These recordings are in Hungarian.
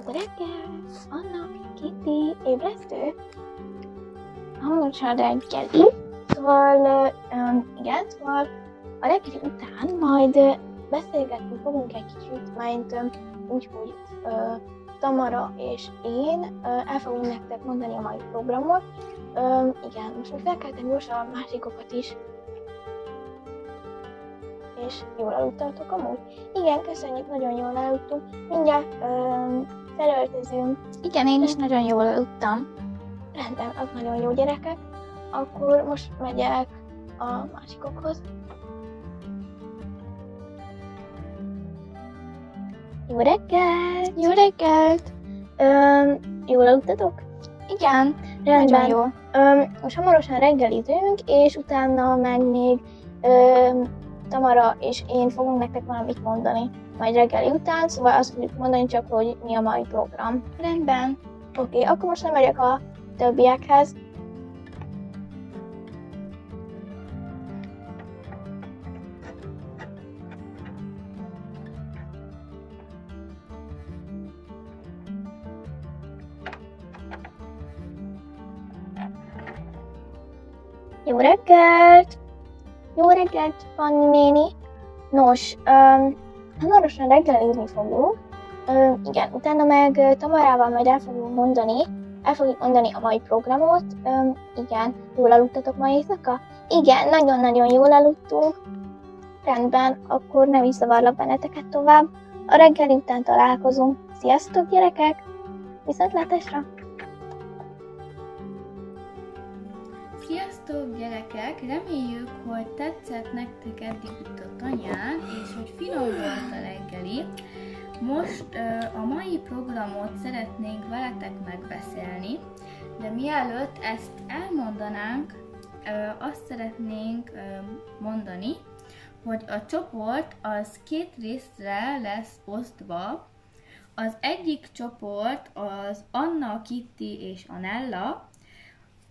Reggel, Anna, Kitty, ébresztő? Hamarosan reggeli. Szóval, igen, szóval a reggeli után majd beszélgetni fogunk egy kicsit, majd úgyhogy Tamara és én el fogunk nektek mondani a mai programot. Igen, most még felkeltem gyorsan a másikokat is. És jól aludtatok amúgy? Igen, köszönjük, nagyon jól aludtunk. Mindjárt felöltözünk. Igen, én is nagyon jól aludtam. Rendben, az nagyon jó, gyerekek. Akkor most megyek a másikokhoz. Jó reggelt! Jó reggelt! Jól aludtatok? Igen, rendben. Jó. Most hamarosan reggelizünk, és utána meg még Tamara és én fogunk nektek valamit mondani majd reggeli után, szóval azt fogjuk mondani csak, hogy mi a mai program. Rendben. Oké, akkor most nem megyek a többiekhez. Jó reggelt! Jó reggelt, Fanni néni! Nos, hamarosan reggelizni fogunk. Igen, utána meg Tamarával majd el fogjuk mondani a mai programot. Igen, jól aludtatok ma éjszaka? Igen, nagyon-nagyon jól aludtunk. Rendben, akkor nem is zavarlak benneteket tovább. A reggeli után találkozunk. Sziasztok, gyerekek! Viszontlátásra! Sziasztok, gyerekek! Reméljük, hogy tetszett nektek eddig itt a tanyán, és hogy finom volt a reggeli. Most a mai programot szeretnénk veletek megbeszélni, de mielőtt ezt elmondanánk, azt szeretnénk mondani, hogy a csoport az két részre lesz osztva. Az egyik csoport az Anna, Kitty és Anella.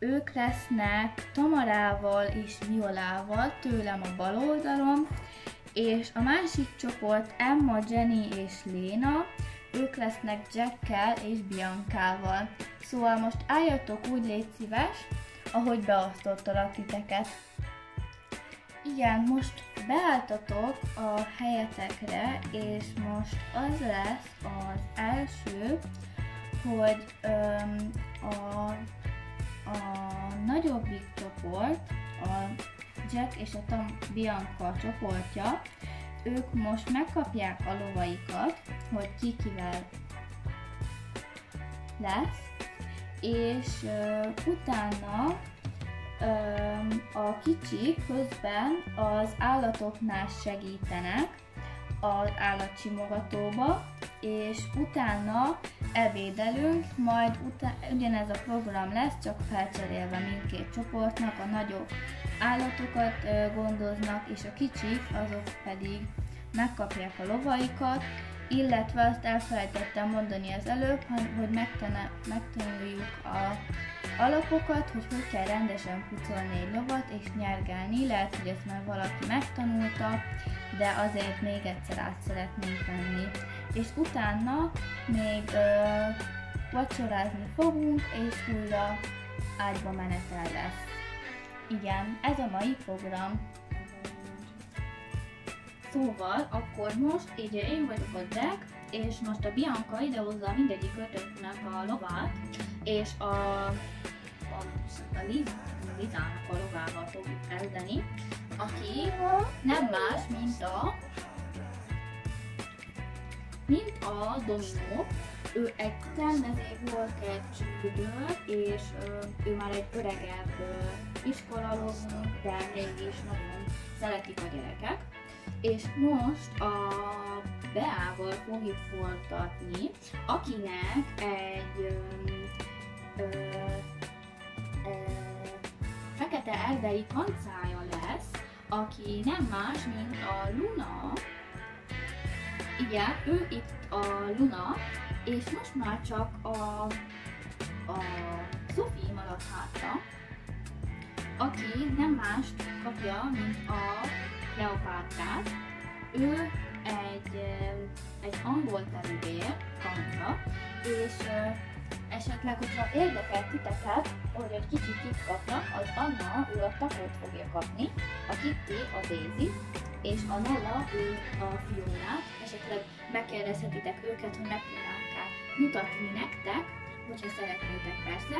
Ők lesznek Tamarával és Violával tőlem a bal oldalon, és a másik csoport Emma, Jenny és Léna, ők lesznek Jackkel és Biancával. Szóval most álljatok úgy, légy szíves, ahogy beosztottalak titeket. Igen, most beálltatok a helyetekre, és most az lesz az első, hogy a nagyobbik csoport, a Jack és a Bianca csoportja, ők most megkapják a lovaikat, hogy ki kivel lesz, és utána a kicsik közben az állatoknál segítenek az állatsimogatóba, és utána ebédelünk, majd ugyanez a program lesz, csak felcserélve mindkét csoportnak, a nagyobb állatokat gondoznak, és a kicsik azok pedig megkapják a lovaikat, illetve azt elfelejtettem mondani az előbb, hogy megtanuljuk a alapokat, hogy kell rendesen pucolni egy lovat és nyergelni. Lehet, hogy ezt már valaki megtanulta, de azért még egyszer át szeretnénk venni. És utána még vacsorázni fogunk, és újra ágyba menetel lesz. Igen, ez a mai program. Szóval, akkor most így én vagyok a Jack, és most a Bianca idehozza mindegyik ötöknek a lovát, és a Lizának a lovával fogjuk kezdeni, aki nem más, mint a Dominó. Ő egy termezékvolkert és ő már egy öregebb iskolalóvó, de mégis nagyon szeretik a gyerekek. És most a Beával fogjuk folytatni, akinek egy fekete erdei kancája lesz, aki nem más, mint a Luna. Igen, ő itt a Luna, és most már csak a Sophie maradt hátra, aki nem mást kapja, mint a Kleopátrát. Ő egy angol terüvér, kanca, és esetleg, hogyha érdekel titeket, hogy egy kicsit kit kapnak, az Anna ő a Takót fogja kapni, a Kitty a Daisy, és a Nella ő a Fionát. Esetleg megkérdezhetitek őket, hogy meg tudnánk mutatni nektek, hogyha szeretnétek persze.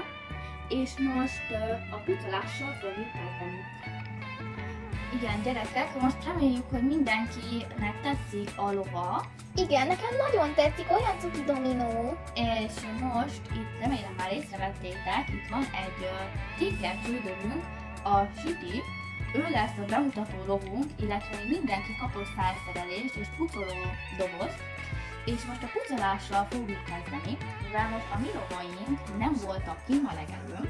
És most a pucolással fogjuk kezdeni. Igen, gyerekek, most reméljük, hogy mindenkinek tetszik a lova. Igen, nekem nagyon tetszik, olyan cuki dominó. És most itt remélem már észrevettétek, itt van egy tinker csődörünk, a Süti. Ő lesz a bemutató lovunk, illetve mindenki kapott felszerelést és pucoló dobozt. És most a pucolással fogjuk kezdeni, mivel most a mi lovaink nem voltak kint a legelőn.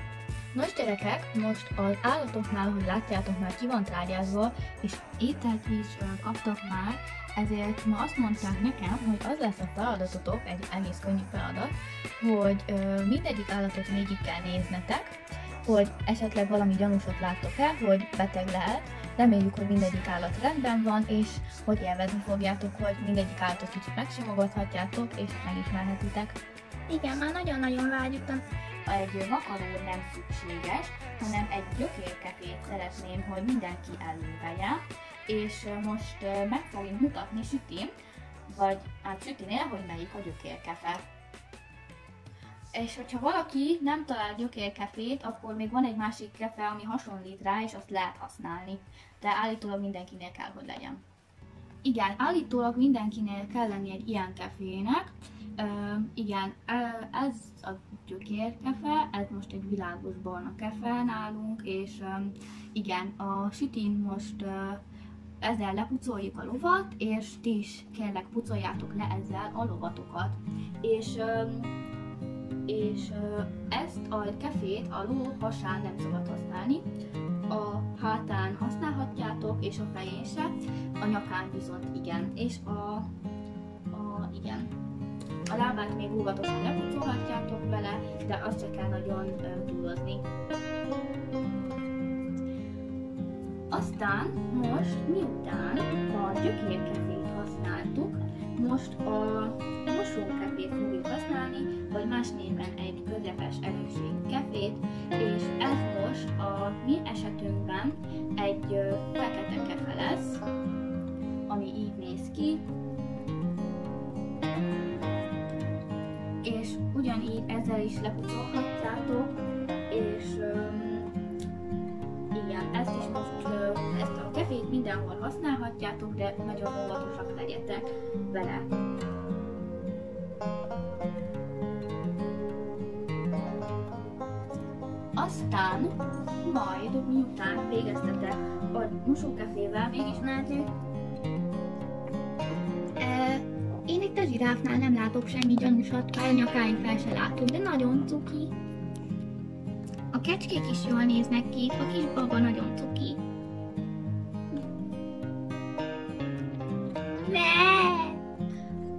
Nos gyerekek, most az állatoknál, hogy látjátok, már ki van tárgyázva, és ételt is kaptak már, ezért ma azt mondták nekem, hogy az lesz a feladatotok, egy egész könnyű feladat, hogy mindegyik állatot végig kell néznetek, hogy esetleg valami gyanúsat láttok el, hogy beteg lehet. Reméljük, hogy mindegyik állat rendben van, és hogy élvezni fogjátok, hogy mindegyik állatot kicsit megsimogathatjátok, és megismerhetitek. Igen, már nagyon-nagyon vágyottam. Egy vakaró nem szükséges, hanem egy gyökérkefét szeretném, hogy mindenki elővegye, és most meg fogjuk mutatni Sütin, vagy Sütinél, hogy melyik a gyökérkefe. És hogyha valaki nem talál gyökérkefét, akkor még van egy másik kefe, ami hasonlít rá, és azt lehet használni. De állítólag mindenkinél kell, hogy legyen. Igen, állítólag mindenkinél kell lenni egy ilyen kefének. Igen, ez a gyökérkefe, ez most egy világos barna kefe nálunk, és igen, a Sütin most ezzel lepucoljuk a lovat, és ti is kérlek pucoljátok le ezzel a lovatokat. És ezt a kefét a ló hasán nem szabad használni, a hátán használhatjátok, és a fején se, a nyakán viszont igen, és igen. A lábát még óvatosan lepucolhatjátok vele, de azt se kell nagyon túlozni. Aztán most, miután a gyökérkefét használtuk, most a mosókefét fogjuk használni, vagy más néven egy közepes erősségű kefét, és ez most a mi esetünkben egy fekete kefe lesz, ami így néz ki, és ugyanígy ezzel is lepucolhatjátok, és igen, ezt is most, ezt a kefét mindenhol használhatjátok, de nagyon óvatosak legyetek vele. Aztán majd, miután végeztetek a mosókefével, mégis Máté? Én itt a zsiráfnál nem látok semmi gyanúsat, a nyakáin fel se látok, de nagyon cuki. A kecskék is jól néznek ki, a kis baba nagyon cuki.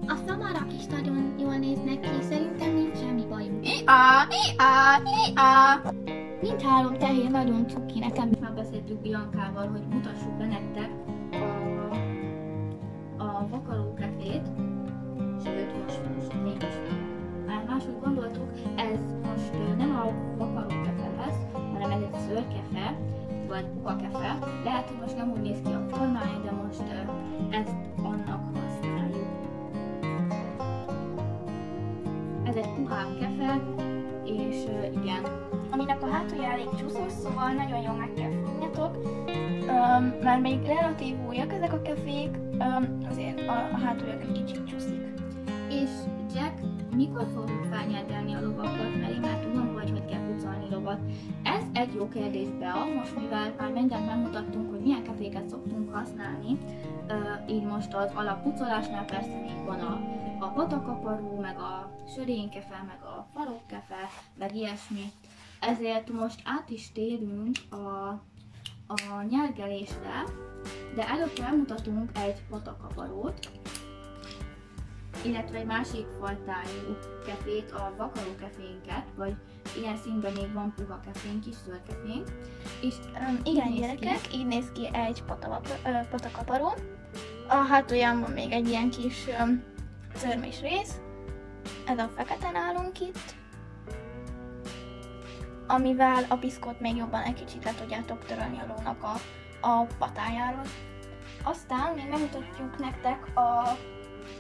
A szamarak is nagyon jól néznek ki, szerintem nincs semmi bajunk. Mindhárom tehér nagyon cuki, nekem is már beszéltük Biancával, hogy mutassuk be nektek a vakarókefét, sőt most mégis már máshogy gondoltuk, ez most nem a vakarókefe lesz, hanem ez egy szőrkefe, vagy puhakefe. Lehet, hogy most nem úgy néz ki a formája, de most ezt annak használjuk. Ez egy puhább kefe, és igen. Aminek a hátulja elég csúszós, szóval nagyon jól meg kell fognatok, mert még relatív újak ezek a kefék, azért a hátulja egy kicsit csúszik. És Jack, mikor fogjuk felnyeldelni a lovakat, mert én már tudom, hogy kell pucolni lovat. Ez egy jó kérdés, Bea, most mivel már mindent megmutattunk, hogy milyen keféket szoktunk használni, így most az alappucolásnál persze még van a patakaparó, meg a sörénykefe, meg a farokkefe, meg ilyesmi. Ezért most át is térünk a nyergelésre, de előtte elmutatunk egy patakaparót, illetve egy másik fajtájú kefét, a vakaró kefénket, vagy ilyen színben még van puha kefénk is, zöld kefénk. És igen, gyerekek, így néz ki egy patakaparó. A hátulján van még egy ilyen kis szörmés rész, ez a fekete nálunk itt, amivel a piszkot még jobban egy kicsit le tudjátok törölni a lónak a patájáról. Aztán még megmutatjuk nektek a...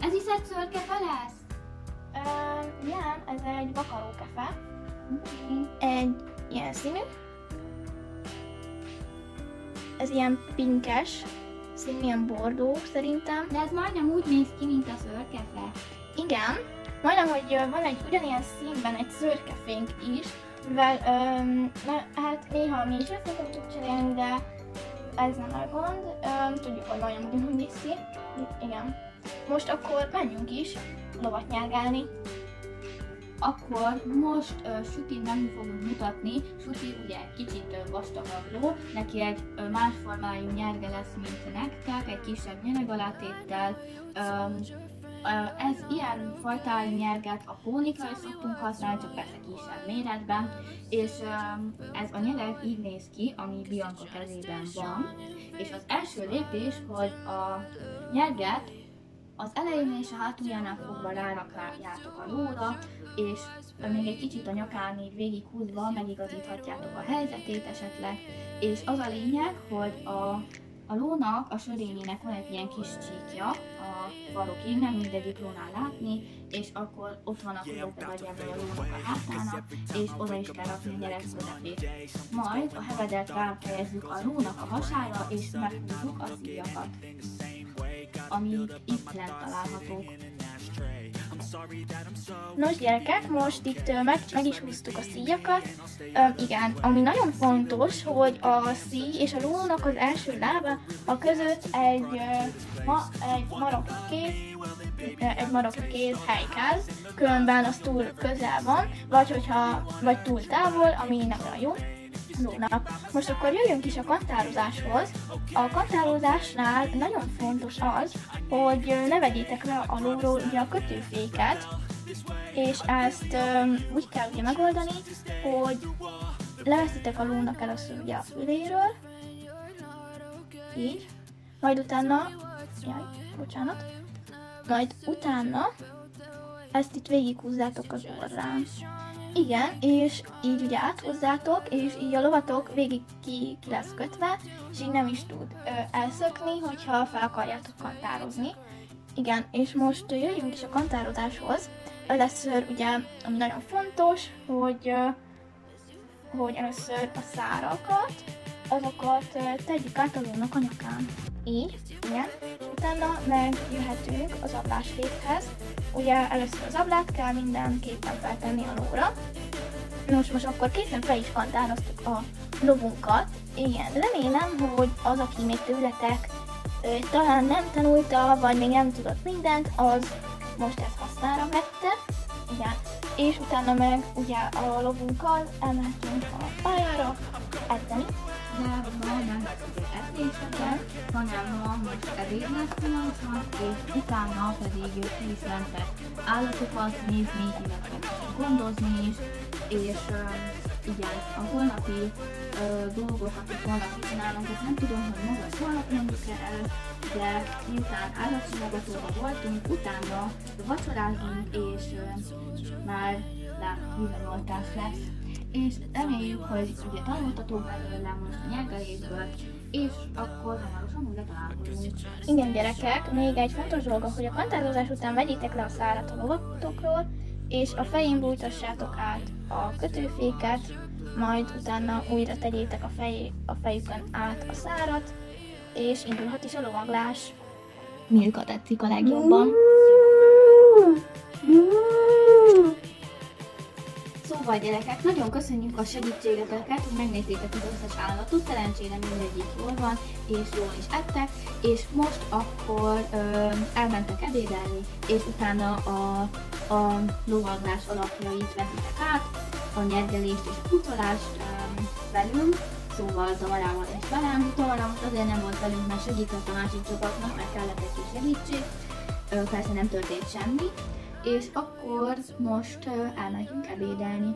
Ez is egy szőrkefe lesz? Nem, ez egy vakarókefe. Egy ilyen színű. Ez ilyen pinkes színű, ilyen bordó szerintem. De ez majdnem úgy néz ki, mint a szőrkefe. Igen, majdnem, hogy van egy ugyanilyen színben egy szőrkefénk is, mivel hát néha mi is ezt szoktuk csinálni, de ez nem a gond. Tudjuk, hogy majdnem ugyanúgy néz ki. Igen. Most akkor menjünk is lovat nyergálni. Akkor most Sütit nem fogunk mutatni. Süti ugye kicsit vastagabb ló, neki egy más formájú nyerge lesz, mint nektek, egy kisebb nyeregalátéttel. Ez ilyen fajtájú nyerget a pónikra is szoktunk használni, csak persze kisebb méretben, és ez a nyereg így néz ki, ami Bianca kezében van, és az első lépés, hogy a nyerget az elején és a hátuljánál fogva rárakjátok a lóra, és még egy kicsit a nyakán így végighúzva megigazíthatjátok a helyzetét esetleg, és az a lényeg, hogy a lónak, a sörényének van egy ilyen kis csíkja a farokig, nem mindegyik lónál látni, és akkor ott van a közötte nagyjából a lónak a hátának, és oda is kell rakni a nyereg közepét. Majd a hevedet ráhelyezzük a lónak a hasára, és meghúzzuk a szíjakat, amik itt lent találhatók. Nos gyerekek, most itt meg is húztuk a szíjakat. Igen, ami nagyon fontos, hogy a szíj és a lónak az első lába között egy maroknyi kéz hely kell, különben az túl közel van, vagy túl távol, ami nem olyan jó lónak. Most akkor jöjjünk is a kantározáshoz. A kantározásnál nagyon fontos az, hogy ne vegyétek le a lóról ugye a kötőféket, és ezt úgy kell ugye megoldani, hogy leveszitek a lónak először ugye a füléről, így, majd utána, majd utána ezt itt végighúzzátok az orrán. Igen, és így ugye áthozzátok, és így a lovatok végig ki lesz kötve, és így nem is tud elszökni, hogyha fel akarjátok kantározni. Igen, és most jöjjünk is a kantározáshoz. Először ugye, ami nagyon fontos, hogy először a szárakat, azokat tegyük át a lónak a nyakán. Így, igen. Utána megjöhetünk az ablásfékhez. Ugye először az ablát kell mindenképpen feltenni a lóra. Most akkor készen fel is kantároztuk a lovunkat. Igen, remélem, hogy az, aki még tőletek talán nem tanulta, vagy még nem tudott mindent, az most ezt hasznára vette. Igen. És utána meg ugye a lovunkkal elmehetünk a pályára edzeni. De ma nem lesz ugye edzéseken, hanem ma most ebéd lesz pillanatban, és utána pedig ti is mentek állatokat nézni, illetve gondozni is, és igen, a holnapi dolgok, akik holnap csinálnak, ezt nem tudom, hogy maga holnap mondjuk el, de miután állatsimogatóban voltunk, utána vacsorázunk, és már vízanyoltás lesz. És reméljük, hogy ugye tanultatok belőle most a nyergelésből, és akkor hamarosan újra találkozunk. Igen gyerekek, még egy fontos dolga, hogy a kantározás után vegyétek le a szárat a lovatokról, és a fején bújtassátok át a kötőféket, majd utána újra tegyétek a fejükön át a szárat, és indulhat is a lovaglás. Milka tetszik a legjobban. Szóval gyerekek, nagyon köszönjük a segítségeteket, hogy megnéztétek az összes állatot, szerencsére mindegyik jól van, és jól is ettek, és most akkor elmentek ebédelni, és utána a lovaglás alapjait veszitek át, a nyergelést és a pucolást velünk, szóval Tamarával és velem. Tamara most azért nem volt velünk, mert segített a másik csapatnak, mert kellett egy kis segítség, persze nem történt semmi. És akkor most elmegyünk ebédelni.